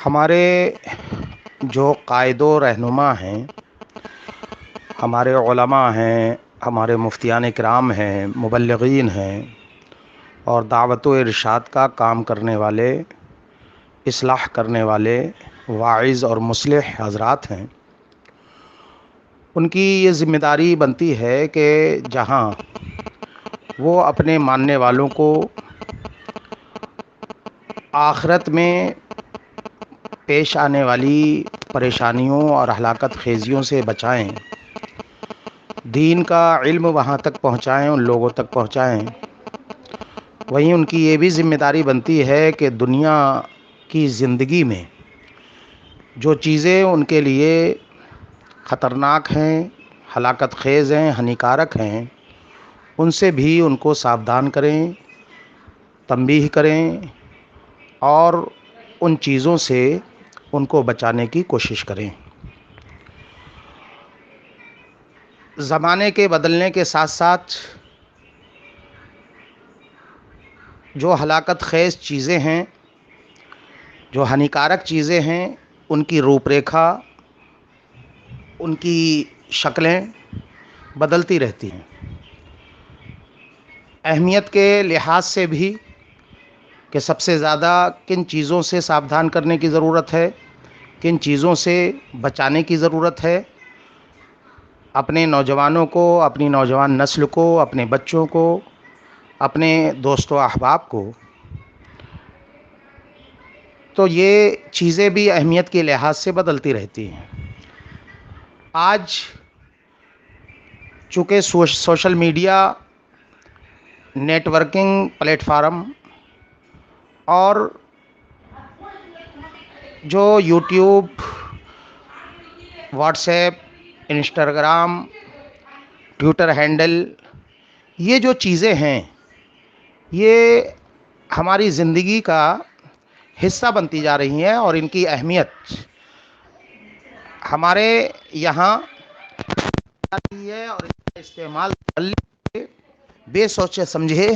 ہمارے جو قائد و رہنما ہیں، ہمارے علماء ہیں، ہمارے مفتیان کرام ہیں، مبلغین ہیں اور دعوت و ارشاد کا کام کرنے والے، اصلاح کرنے والے واعظ اور مصلح حضرات ہیں، ان کی یہ ذمہ داری بنتی ہے کہ جہاں وہ اپنے ماننے والوں کو آخرت میں پیش آنے والی پریشانیوں اور ہلاکت خیزیوں سے بچائیں، دین کا علم وہاں تک پہنچائیں، ان لوگوں تک پہنچائیں، وہیں ان کی یہ بھی ذمہ داری بنتی ہے کہ دنیا کی زندگی میں جو چیزیں ان کے لیے خطرناک ہیں، ہلاکت خیز ہیں، ہانیکارک ہیں، ان سے بھی ان کو ساودھان کریں، تنبیہ کریں اور ان چیزوں سے ان کو بچانے کی کوشش کریں۔ زمانے کے بدلنے کے ساتھ ساتھ جو ہلاکت خیز چیزیں ہیں، جو ہانیکارک چیزیں ہیں، ان کی روپ ریکھا، ان کی شکلیں بدلتی رہتی ہیں۔ اہمیت کے لحاظ سے بھی کہ سب سے زیادہ کن چیزوں سے ساودھان کرنے کی ضرورت ہے، کن چیزوں سے بچانے کی ضرورت ہے، اپنے نوجوانوں کو، اپنی نوجوان نسل کو، اپنے بچوں کو، اپنے دوست و احباب کو، تو یہ چیزیں بھی اہمیت کے لحاظ سے بدلتی رہتی ہیں۔ آج چونکہ social media, networking platform اور جو YouTube, WhatsApp, Instagram, Twitter handle, یہ جو چیزیں ہیں یہ ہماری زندگی کا حصہ بنتی جا رہی ہیں، اور ان کی اہمیت ہمارے یہاں ہے اور اس کا استعمال بے سوچے سمجھے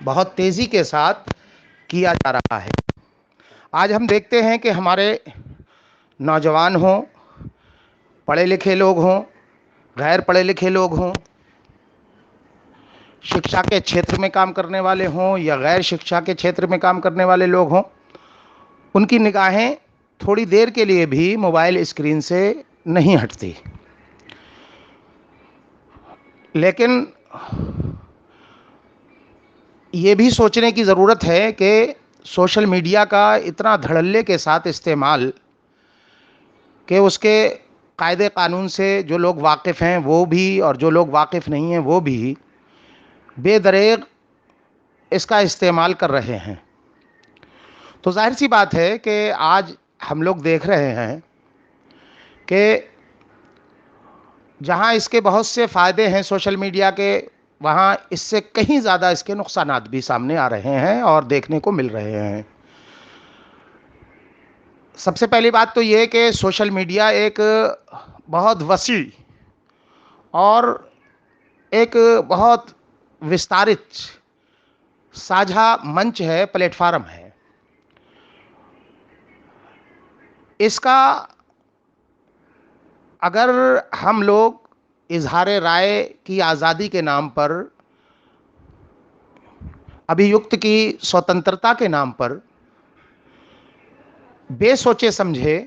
بہت تیزی کے ساتھ کیا جا رہا ہے۔ آج ہم دیکھتے ہیں کہ ہمارے نوجوان ہوں، پڑھے لکھے لوگ ہوں، غیر پڑھے لکھے لوگ ہوں، شکشا کے چھیتر میں کام کرنے والے ہوں یا غیر شکشا کے چھیتر میں کام کرنے والے لوگ ہوں، ان کی نگاہیں تھوڑی دیر کے لیے بھی موبائل اسکرین سے نہیں ہٹتی۔ لیکن یہ بھی سوچنے کی ضرورت ہے کہ سوشل میڈیا کا اتنا دھڑلے کے ساتھ استعمال کہ اس کے قاعدے قانون سے جو لوگ واقف ہیں وہ بھی اور جو لوگ واقف نہیں ہیں وہ بھی بے دریغ اس کا استعمال کر رہے ہیں۔ تو ظاہر سی بات ہے کہ آج ہم لوگ دیکھ رہے ہیں کہ جہاں اس کے بہت سے فائدے ہیں سوشل میڈیا کے، وہاں اس سے کہیں زیادہ اس کے نقصانات بھی سامنے آ رہے ہیں اور دیکھنے کو مل رہے ہیں۔ سب سے پہلی بات تو یہ کہ سوشل میڈیا ایک بہت وسیع اور ایک بہت وستارت ساجھا منچ ہے، پلیٹ فارم ہے۔ اس کا اگر ہم لوگ اظہار رائے کی آزادی کے نام پر، ابھیوکت کی سوتنترتا کے نام پر بے سوچے سمجھے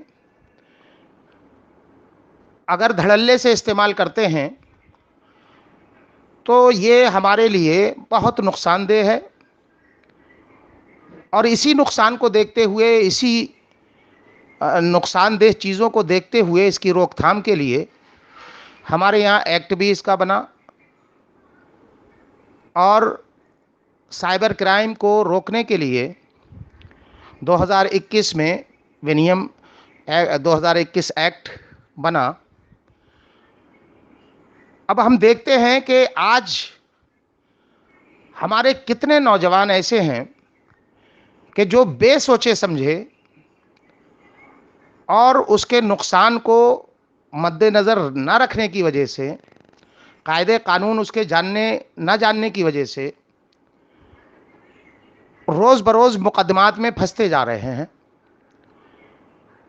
اگر دھڑلے سے استعمال کرتے ہیں تو یہ ہمارے لیے بہت نقصان دہ ہے، اور اسی نقصان کو دیکھتے ہوئے، اسی نقصان دہ چیزوں کو دیکھتے ہوئے اس کی روک تھام کے لیے ہمارے یہاں ایکٹ بھی اس کا بنا، اور سائبر کرائم کو روکنے کے لیے 2021 میں ونیم 2021 ایکٹ بنا۔ اب ہم دیکھتے ہیں کہ آج ہمارے کتنے نوجوان ایسے ہیں کہ جو بے سوچے سمجھے اور اس کے نقصان کو مد نظر نہ رکھنے کی وجہ سے، قاعدے قانون اس کے نہ جاننے کی وجہ سے روز بروز مقدمات میں پھنستے جا رہے ہیں۔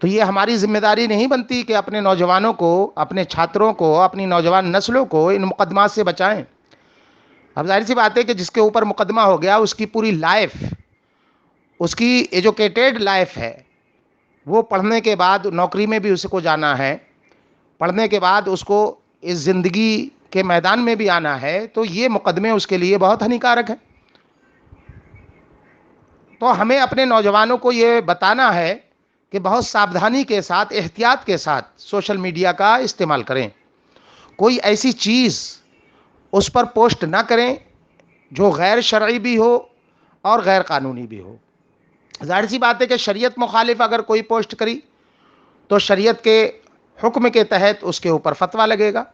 تو یہ ہماری ذمہ داری نہیں بنتی کہ اپنے نوجوانوں کو، اپنے چھاتروں کو، اپنی نوجوان نسلوں کو ان مقدمات سے بچائیں؟ اب ظاہر سی بات ہے کہ جس کے اوپر مقدمہ ہو گیا اس کی پوری لائف، اس کی ایجوکیٹڈ لائف ہے، وہ پڑھنے کے بعد نوکری میں بھی اس کو جانا ہے، پڑھنے کے بعد اس کو اس زندگی کے میدان میں بھی آنا ہے، تو یہ مقدمے اس کے لیے بہت ہانیکارک ہے۔ تو ہمیں اپنے نوجوانوں کو یہ بتانا ہے کہ بہت ساودھانی کے ساتھ، احتیاط کے ساتھ سوشل میڈیا کا استعمال کریں۔ کوئی ایسی چیز اس پر پوسٹ نہ کریں جو غیر شرعی بھی ہو اور غیر قانونی بھی ہو۔ ظاہر سی بات ہے کہ شریعت مخالف اگر کوئی پوسٹ کری تو شریعت کے حکم کے تحت اس کے اوپر فتویٰ لگے گا،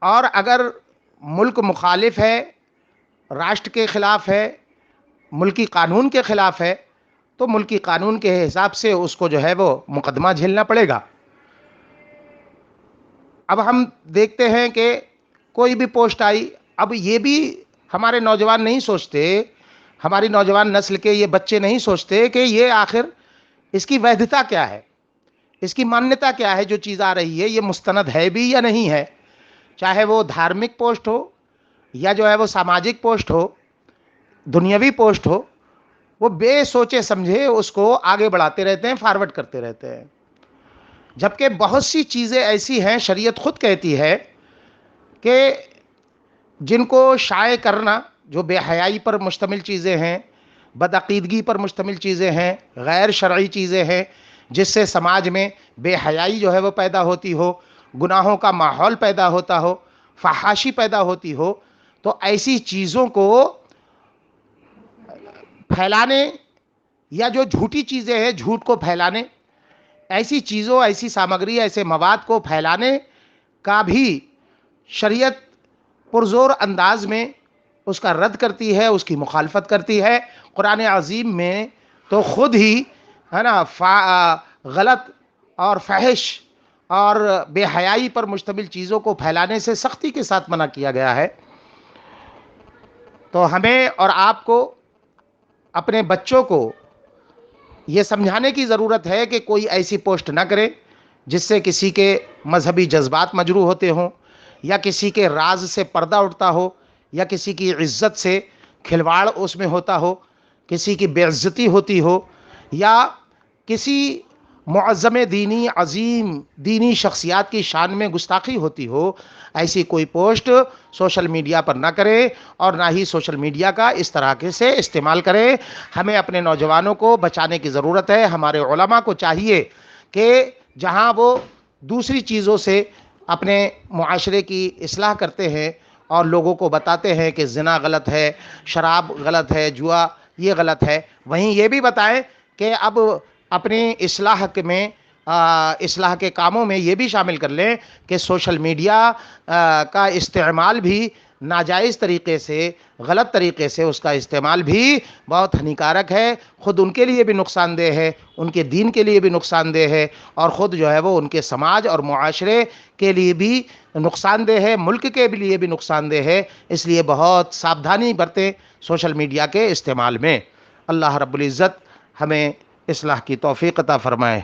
اور اگر ملک مخالف ہے، راشٹر کے خلاف ہے، ملکی قانون کے خلاف ہے، تو ملکی قانون کے حساب سے اس کو جو ہے وہ مقدمہ جھیلنا پڑے گا۔ اب ہم دیکھتے ہیں کہ کوئی بھی پوسٹ آئی، اب یہ بھی ہمارے نوجوان نہیں سوچتے، ہماری نوجوان نسل کے یہ بچے نہیں سوچتے کہ یہ آخر اس کی ویدھتا کیا ہے، اس کی مانیتا کیا ہے، جو چیز آ رہی ہے یہ مستند ہے بھی یا نہیں ہے، چاہے وہ دھارمک پوسٹ ہو یا جو ہے وہ ساماجک پوسٹ ہو، دنیاوی پوسٹ ہو، وہ بے سوچے سمجھے اس کو آگے بڑھاتے رہتے ہیں، فارورڈ کرتے رہتے ہیں۔ جبکہ بہت سی چیزیں ایسی ہیں، شریعت خود کہتی ہے کہ جن کو شائع کرنا، جو بے حیائی پر مشتمل چیزیں ہیں، بدعقیدگی پر مشتمل چیزیں ہیں، غیر شرعی چیزیں ہیں، جس سے سماج میں بے حیائی جو ہے وہ پیدا ہوتی ہو، گناہوں کا ماحول پیدا ہوتا ہو، فحاشی پیدا ہوتی ہو، تو ایسی چیزوں کو پھیلانے، یا جو جھوٹی چیزیں ہیں جھوٹ کو پھیلانے، ایسی چیزوں، ایسی سامگری، ایسے مواد کو پھیلانے کا بھی شریعت پرزور انداز میں اس کا رد کرتی ہے، اس کی مخالفت کرتی ہے۔ قرآن عظیم میں تو خود ہی ہے نا غلط اور فحش اور بے حیائی پر مشتمل چیزوں کو پھیلانے سے سختی کے ساتھ منع کیا گیا ہے۔ تو ہمیں اور آپ کو، اپنے بچوں کو یہ سمجھانے کی ضرورت ہے کہ کوئی ایسی پوسٹ نہ کرے جس سے کسی کے مذہبی جذبات مجروح ہوتے ہوں، یا کسی کے راز سے پردہ اٹھتا ہو، یا کسی کی عزت سے کھلواڑ اس میں ہوتا ہو، کسی کی بے عزتی ہوتی ہو، یا کسی معظم دینی، عظیم دینی شخصیات کی شان میں گستاخی ہوتی ہو۔ ایسی کوئی پوسٹ سوشل میڈیا پر نہ کرے، اور نہ ہی سوشل میڈیا کا اس طرح سے استعمال کرے۔ ہمیں اپنے نوجوانوں کو بچانے کی ضرورت ہے۔ ہمارے علماء کو چاہیے کہ جہاں وہ دوسری چیزوں سے اپنے معاشرے کی اصلاح کرتے ہیں اور لوگوں کو بتاتے ہیں کہ زنا غلط ہے، شراب غلط ہے، جوا یہ غلط ہے، وہیں یہ بھی بتائیں کہ اب اپنی اصلاح میں، اصلاح کے کاموں میں یہ بھی شامل کر لیں کہ سوشل میڈیا کا استعمال بھی ناجائز طریقے سے، غلط طریقے سے اس کا استعمال بھی بہت ہانیکارک ہے، خود ان کے لیے بھی نقصان دہ ہے، ان کے دین کے لیے بھی نقصان دہ ہے، اور خود جو ہے وہ ان کے سماج اور معاشرے کے لیے بھی نقصان دہ ہے، ملک کے لیے بھی نقصان دہ ہے۔ اس لیے بہت ساودھانی برتیں سوشل میڈیا کے استعمال میں۔ اللہ رب العزت ہمیں اصلاح کی توفیق عطا فرمائے۔